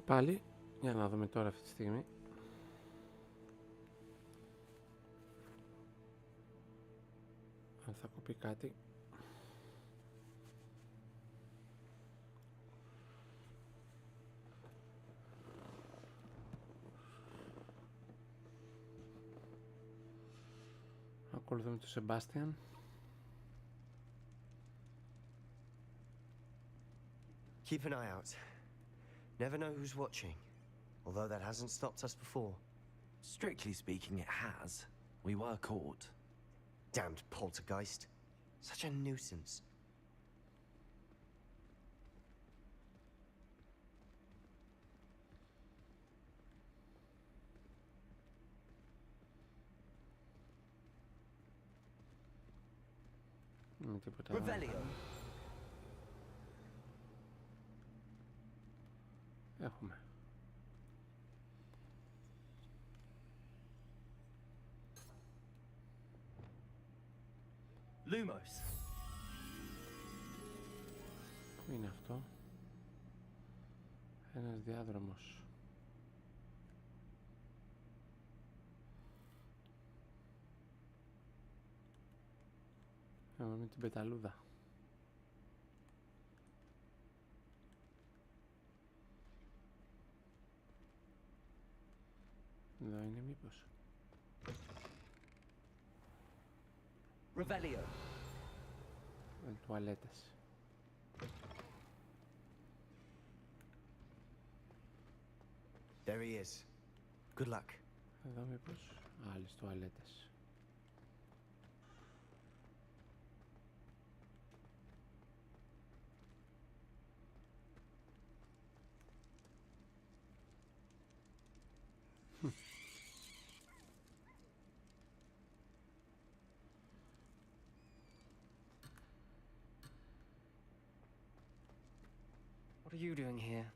πάλι. Για να δούμε τώρα αυτή τη στιγμή. Αν θα κοπεί κάτι. Ακολουθούμε τον Σεμπάστιαν. Keep an eye out. Never know who's watching. Although that hasn't stopped us before. Strictly speaking, it has. We were caught. Damned poltergeist. Such a nuisance. Revelio. Έχουμε. Lumos. Πού είναι αυτό? Ένας διάδρομος. Με την πεταλούδα. Εδώ είναι μήπως? Revelio. Τουαλέτες. There he is. Good luck. Εδώ μήπως? Άλλες τουαλέτες. What are you doing here?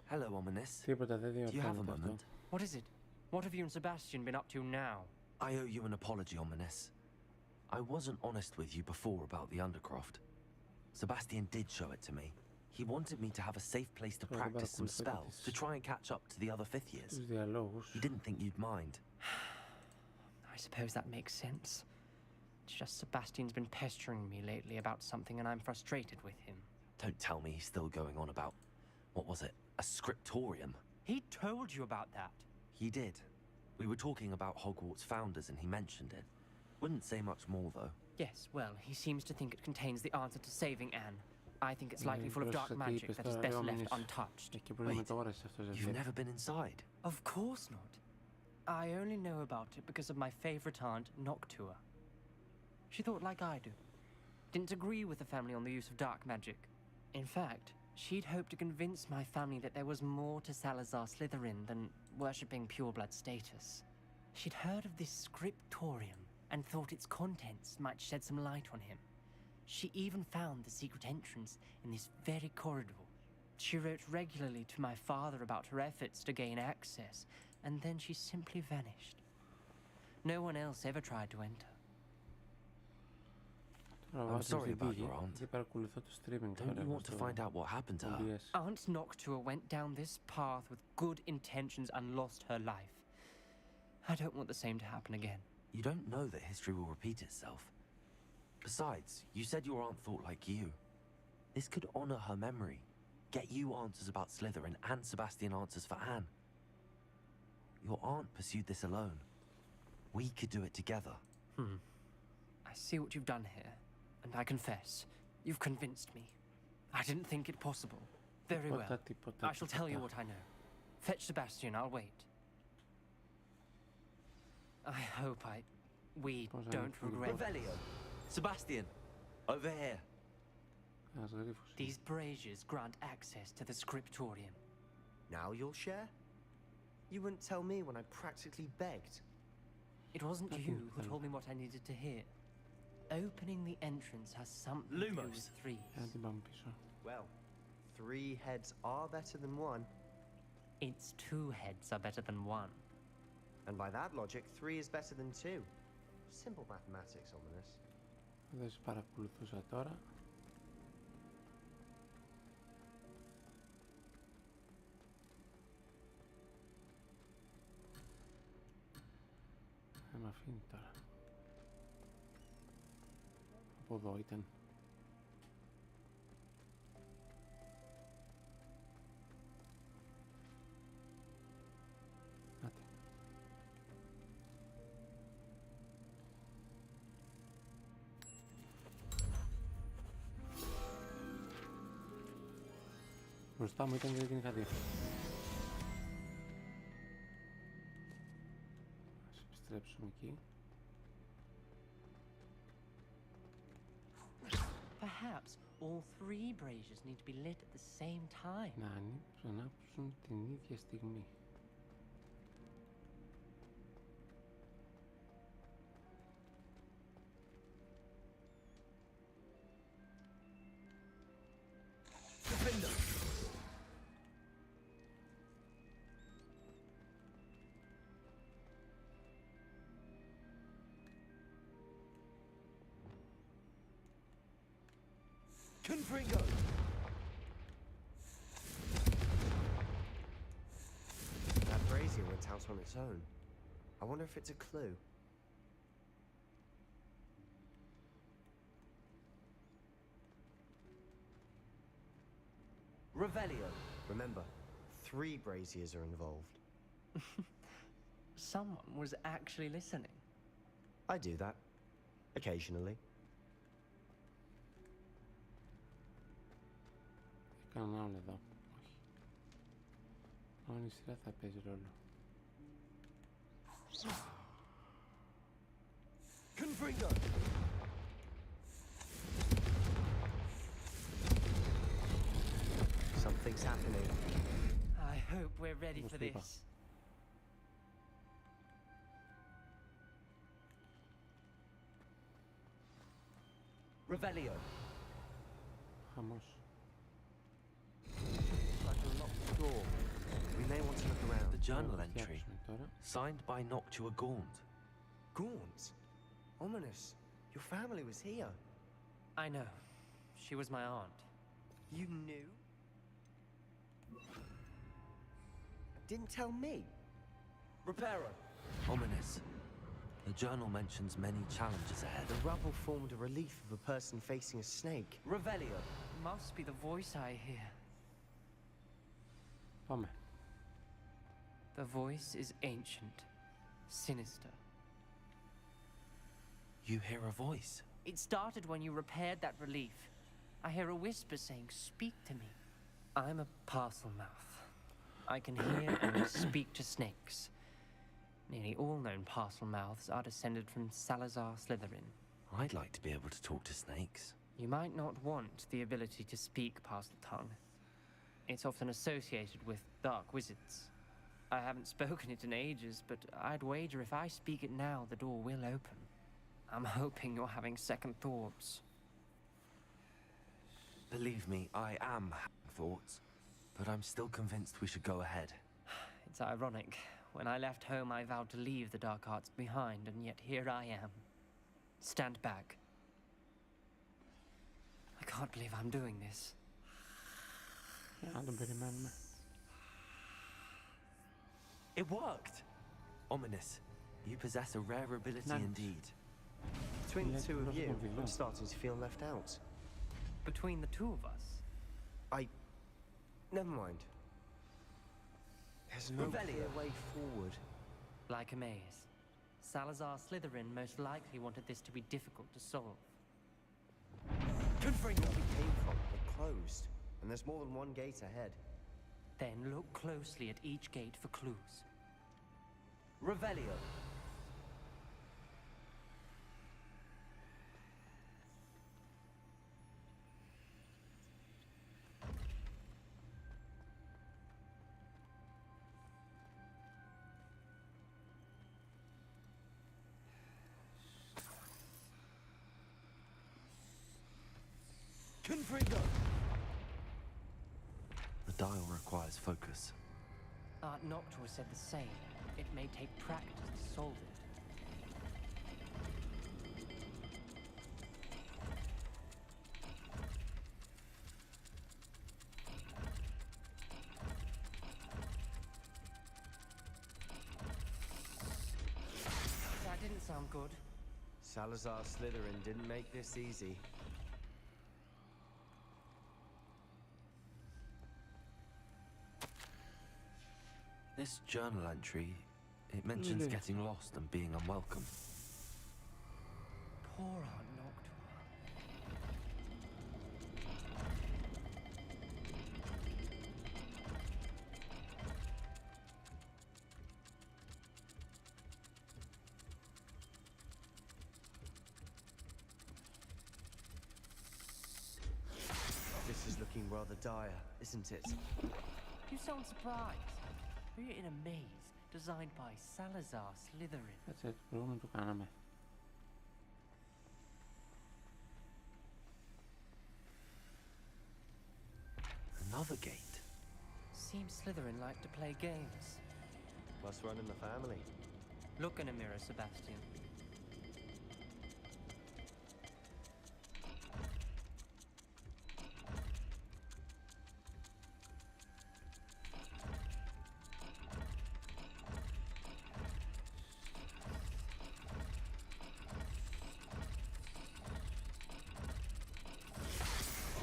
Hello, Ominous. Τίποτα δεν Do you have a διορθώνεται αυτό. moment? What is it? What have you and Sebastian been up to now? I owe you an apology, Ominous. I wasn't honest with you before about the Undercroft. Sebastian did show it to me. He wanted me to have a safe place to practice some spells, to try and catch up to the other fifth years. Τους διαλόγους. He didn't think you'd mind. I suppose that makes sense. It's just Sebastian's been pestering me lately about something and I'm frustrated with him. Don't tell me he's still going on about, what was it, a scriptorium? He told you about that. He did. We were talking about Hogwarts founders and he mentioned it. Wouldn't say much more, though. Yes, well, he seems to think it contains the answer to saving Anne. I think it's likely full of dark magic that is best left untouched. Wait, you've never been inside? Of course not. I only know about it because of my favorite aunt, Noctua. She thought like I do. Didn't agree with the family on the use of dark magic. In fact, she'd hoped to convince my family that there was more to Salazar Slytherin than worshipping pureblood status. She'd heard of this scriptorium and thought its contents might shed some light on him. She even found the secret entrance in this very corridor. She wrote regularly to my father about her efforts to gain access, and then she simply vanished. No one else ever tried to enter. I'm sorry about your aunt. Don't you want to find out what happened to her? Aunt Noctua went down this path with good intentions and lost her life. I don't want the same to happen again. You don't know that history will repeat itself. Besides, you said your aunt thought like you. This could honor her memory. Get you answers about Slytherin and Sebastian answers for Anne. Your aunt pursued this alone. We could do it together. I see what you've done here, and I confess, you've convinced me. I didn't think it possible. Very well. I shall tell you what I know. Fetch Sebastian, I'll wait. I hope we don't regret Revelio! Sebastian! Over here! These braziers grant access to the scriptorium. Now you'll share? You wouldn't tell me when I practically begged. It wasn't you who told me what I needed to hear. Opening the entrance has something to do with threes. Well, 3 heads are better than 1. It's 2 heads are better than 1. And by that logic, 3 is better than 2. Simple mathematics, Ominous. Δεν σε παρακολουθούσα τώρα. Δεν με αφήνει τώρα. Από εδώ ήταν. Άτε. Μπροστά μου ήταν και δεν την είχα δει. Ας επιστρέψουμε εκεί. Perhaps all three braziers need to be lit at the same time. Να ανάψουν την ίδια στιγμή. Confringo! That brazier went out on its own. I wonder if it's a clue. Revelio. Remember, 3 braziers are involved. Someone was actually listening. I do that. Occasionally. Κανένα άλλο εδώ. Όχι. Μόνο η σειρά θα παίζει ρόλο. Confringo! Something's happening. I hope we're ready Όπως for το είπα. this. Revelio. Χαμός. Like a locked door. We may want to look around. The journal Να entry, φτιάξουμε τώρα. signed by Noctua Gaunt. Gaunt? Ominous. Your family was here. I know. She was my aunt. You knew? Didn't tell me. Reparo. Ominous. The journal mentions many challenges ahead. The rubble formed a relief of a person facing a snake. Revelio. Must be the voice I hear. Πάμε. The voice is ancient, sinister. You hear a voice. It started when you repaired that relief. I hear a whisper saying, "Speak to me." I'm a parcel mouth. I can hear and speak to snakes. Nearly all known parcel mouths are descended from Salazar Slytherin. I'd like to be able to talk to snakes. You might not want the ability to speak parcel tongue. It's often associated with dark wizards. I haven't spoken it in ages, but I'd wager if I speak it now, the door will open. I'm hoping you're having second thoughts. Believe me, I am having thoughts, but I'm still convinced we should go ahead. It's ironic. When I left home, I vowed to leave the dark arts behind, and yet here I am. Stand back. I can't believe I'm doing this. Για να τον περιμένουμε. It worked! Ominous, you possess a rare ability Nice. indeed. Between the Let- two of let you, them be I'm long. starting to feel left out. Between the two of us, Never mind. There's no clear way forward. like a maze. Salazar Slytherin most likely wanted this to be difficult to solve. Confringo. Where we came from, it closed. And there's more than one gate ahead. Then look closely at each gate for clues. Revelio. Confringo. The dial requires focus. Aunt Noctua said the same. It may take practice to solve it. That didn't sound good. Salazar Slytherin didn't make this easy. This journal entry, it mentions Really? getting lost and being unwelcome. Poor Aunt Noctua. This is looking rather dire, isn't it? You sound surprised. We're in a maze designed by Salazar Slytherin. Κάτσε, το προηγούμενο το κάναμε. Another gate. Seems Slytherin like to play games. Must run in the family. Look in a mirror, Sebastian.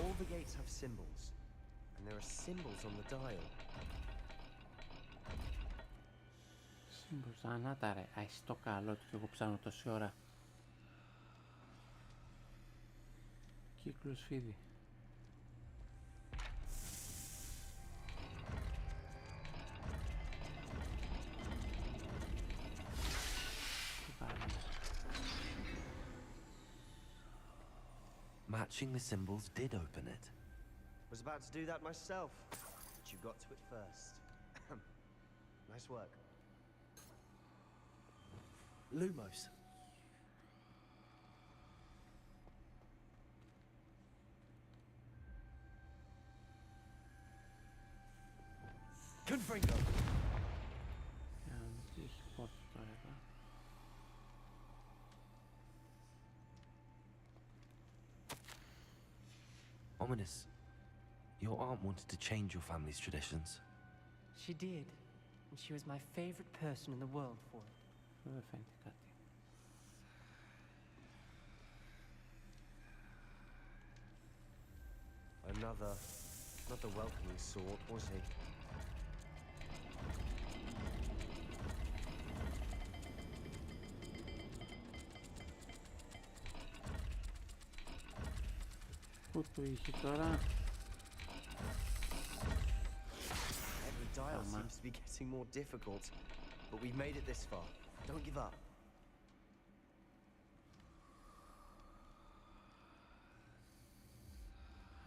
All the gates have symbols, and there are symbols on the dial. Σύμπρος, ανάτα ρε. Αϊ, στο καλό του και εγώ ψάχνω τόση ώρα. Κύκλος φίδι. Τι κάνουμε. Matching the symbols did open it. Was about to do that myself, but you got to it first. Nice work. Lumos. Confringo. Για να μην τύχει πόρτα τώρα εδώ. Ominous. Your aunt wanted to change your family's traditions. She did, and she was my favorite person in the world for it. Δεν φαίνεται κάτι. Not the welcoming sort, was he? Πού το είχε τώρα. Every dial Come on. seems to be getting more difficult, but we've made it this far. Don't give up.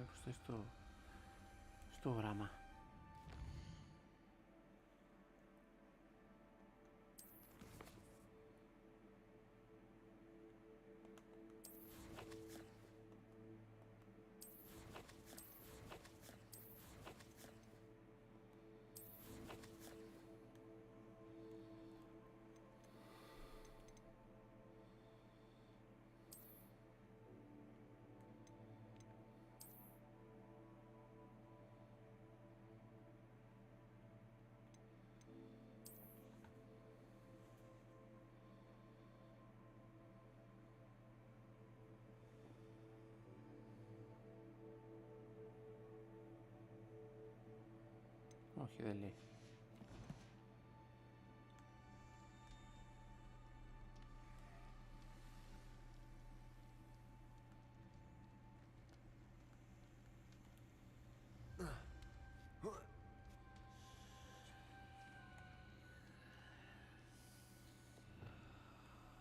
Άκουστε στο γράμμα. Όχι, δεν λέει.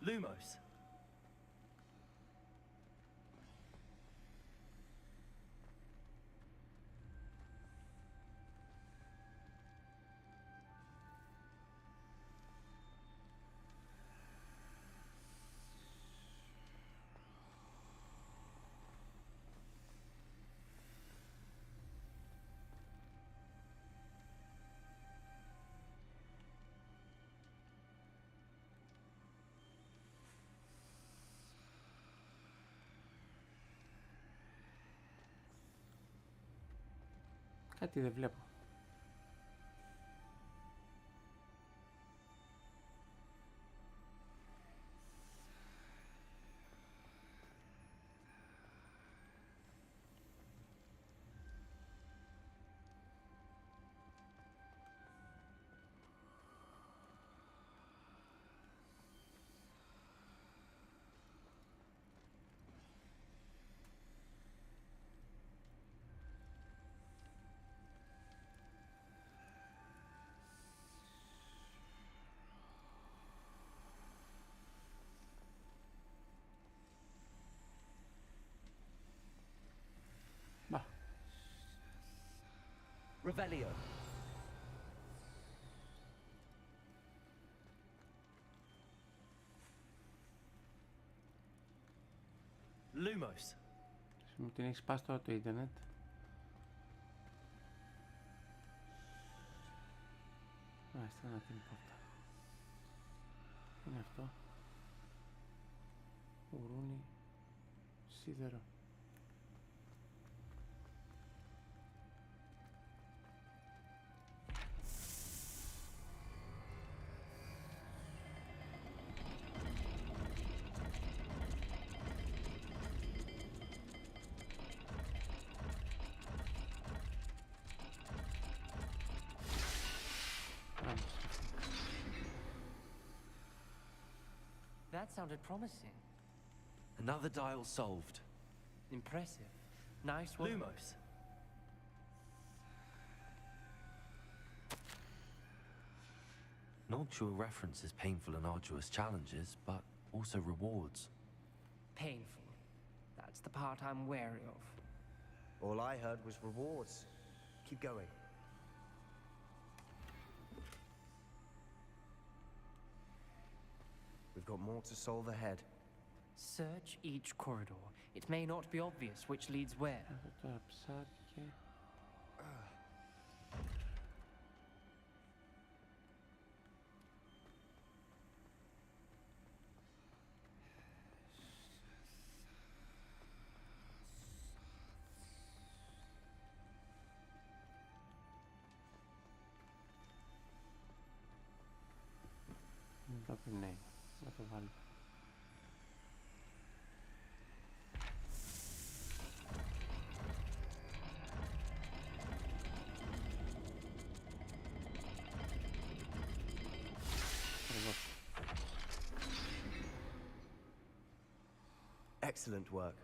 Lumos. Κάτι δεν βλέπω. Revelio. Lumos. Μου την έχει σπάσει τώρα το ίντερνετ. Μάλιστα, να την πόρτα. Τι είναι αυτό? Ουρούνι, σίδερο. That sounded promising. Another dial solved. Impressive. Nice work. Lumos. Noctua references painful and arduous challenges, but also rewards. Painful. That's the part I'm wary of. All I heard was rewards. Keep going. We've got more to solve ahead. Search each corridor. It may not be obvious which leads where. Αυτό τώρα ψάρια. Ναι, να το βάλω. Excellent work.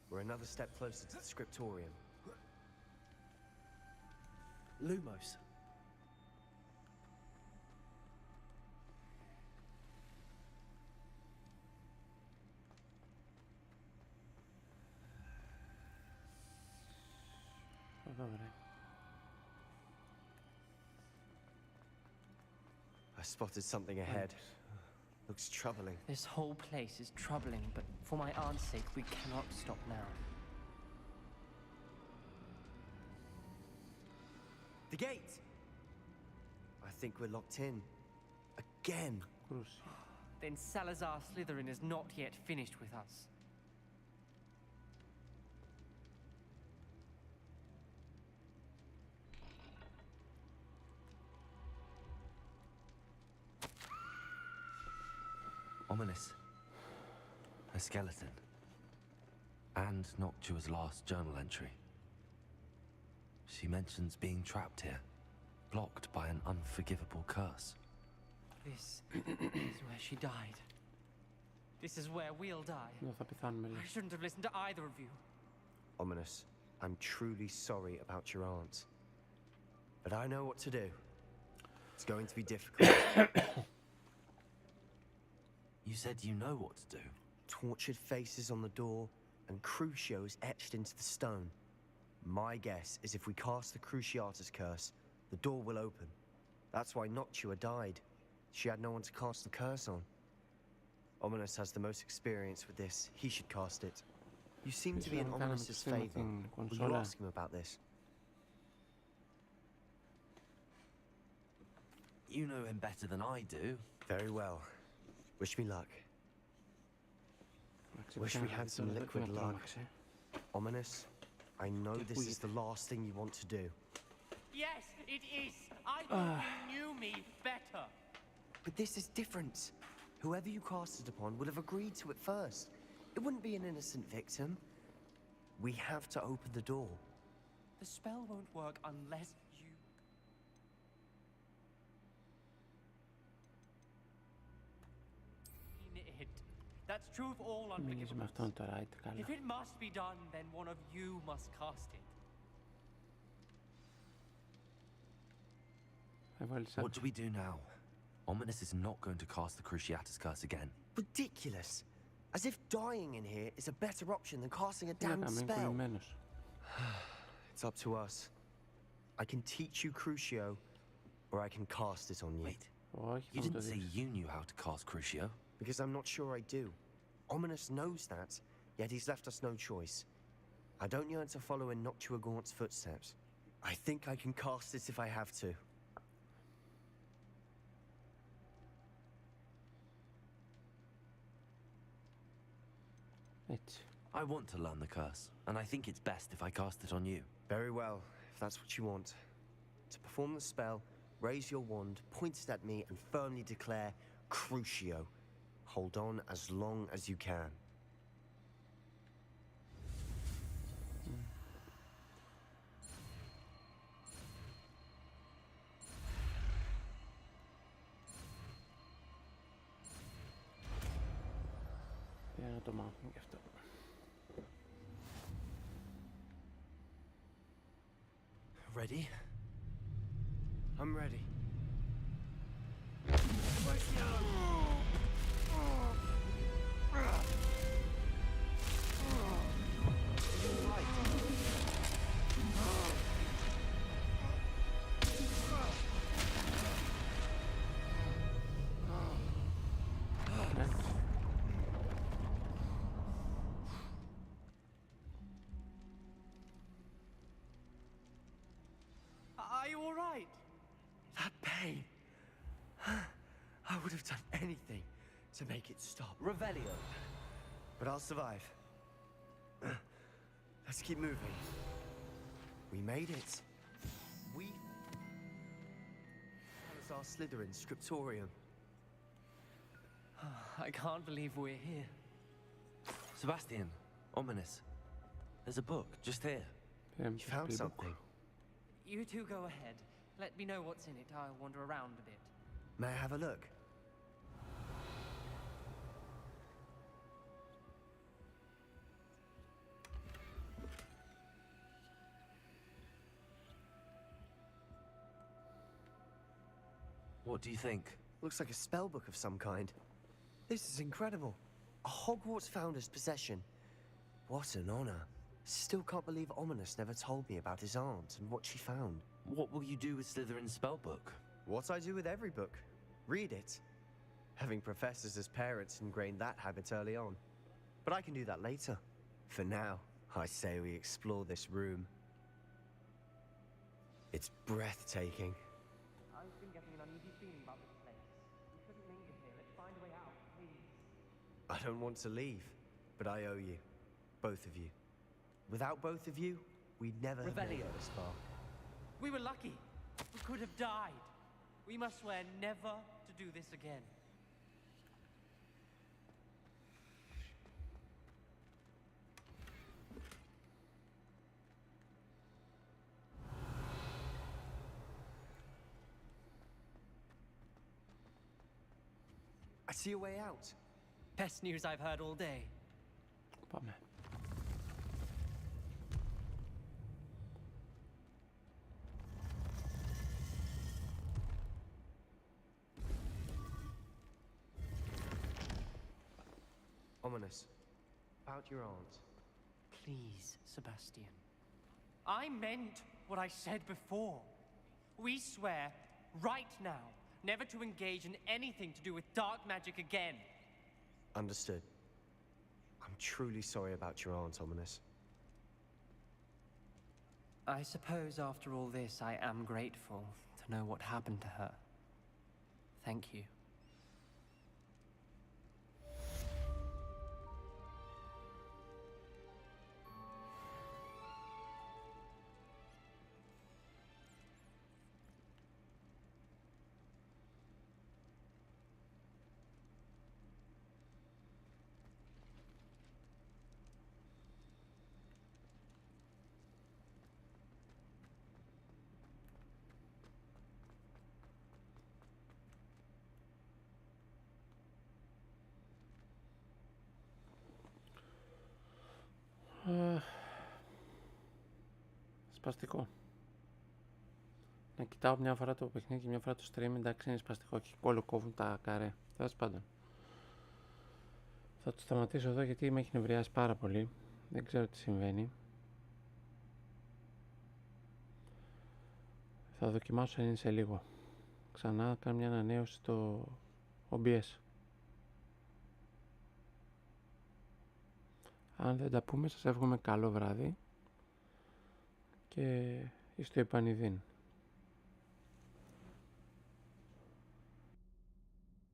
We're another step closer to the scriptorium. Lumos. Εδώ βρε. I spotted something ahead. Looks troubling. This whole place is troubling, but for my aunt's sake, we cannot stop now. The gate! I think we're locked in. Again. Κρούση. Then Salazar Slytherin is not yet finished with us. Ominous. A skeleton. And Noctua's last journal entry. She mentions being trapped here, blocked by an unforgivable curse. This is where she died. This is where we'll die. Εδώ θα πεθάνουμε, λέει. I shouldn't have listened to either of you. Ominous, I'm truly sorry about your aunt. But I know what to do. It's going to be difficult. You said you know what to do. Tortured faces on the door and Crucios etched into the stone. My guess is if we cast the Cruciatus curse, the door will open. That's why Noctua died. She had no one to cast the curse on. Ominous has the most experience with this. He should cast it. You seem to be in Ominous's favor. Will you ask him about this? You know him better than I do. Very well. Wish me luck. Wish we had some liquid luck. Ominous, I know this is the last thing you want to do. Yes, it is. I thought you knew me better. But this is different. Whoever you cast it upon would have agreed to it first. It wouldn't be an innocent victim. We have to open the door. The spell won't work unless you... mean it. That's true of all Μίλησε με unforgivables. αυτόν τώρα, είτε καλά. If it must be done, then one of you must cast it. Έβαλες What do we do now? Ominous is not going to cast the Cruciatus curse again. Ridiculous. As if dying in here is a better option than casting a Τι να damned κάνουμε, είναι spell. κολλημένος. It's up to us. I can teach you Crucio, or I can cast it on you. Wait, Όχι, you θα μου το didn't say δείξεις. you knew how to cast Crucio. Because I'm not sure I do. Ominous knows that, yet he's left us no choice. I don't yearn to follow in Noctua Gaunt's footsteps. I think I can cast it if I have to. Έτσι. I want to learn the curse, and I think it's best if I cast it on you. Very well, if that's what you want. To perform the spell, raise your wand, point it at me, and firmly declare Crucio. Hold on as long as you can. Για να το μάθουμε γι' αυτό. Ready? I'm ready. Are you all right? That pain. I would have done anything to make it stop. Revelio. But I'll survive. Let's keep moving. We made it. We... That was our Slytherin scriptorium. I can't believe we're here. Sebastian, Ominous. There's a book just here. You found something. You two go ahead. Let me know what's in it. I'll wander around a bit. May I have a look? What do you think? Looks like a spell book of some kind. This is incredible. A Hogwarts founder's possession. What an honor. Still can't believe Ominous never told me about his aunt and what she found. What will you do with Slytherin's spellbook? What I do with every book. Read it. Having professors as parents ingrained that habit early on. But I can do that later. For now, I say we explore this room. It's breathtaking. I've been getting an uneasy feeling about this place. We shouldn't linger here. Let's find a way out, please. I don't want to leave, but I owe you. Both of you. Without both of you, we'd never have made it this far. We were lucky. We could have died. We must swear never to do this again. I see a way out. Best news I've heard all day. Πάμε. Ominous. About your aunt. Please, Sebastian. I meant what I said before. We swear, right now, never to engage in anything to do with dark magic again. Understood. I'm truly sorry about your aunt, Ominous. I suppose after all this, I am grateful to know what happened to her. Thank you. Σπαστικό. Να κοιτάω μια φορά το παιχνίδι και μια φορά το stream, εντάξει, είναι σπαστικό και όλο κόβουν τα καρέ. Τέλος πάντων. Θα το σταματήσω εδώ γιατί με έχει νευριάσει πάρα πολύ. Δεν ξέρω τι συμβαίνει. Θα δοκιμάσω είναι σε λίγο. Ξανά κάνω μια ανανέωση στο OBS. Αν δεν τα πούμε, σας εύχομαι καλό βράδυ και εις το επανειδήν.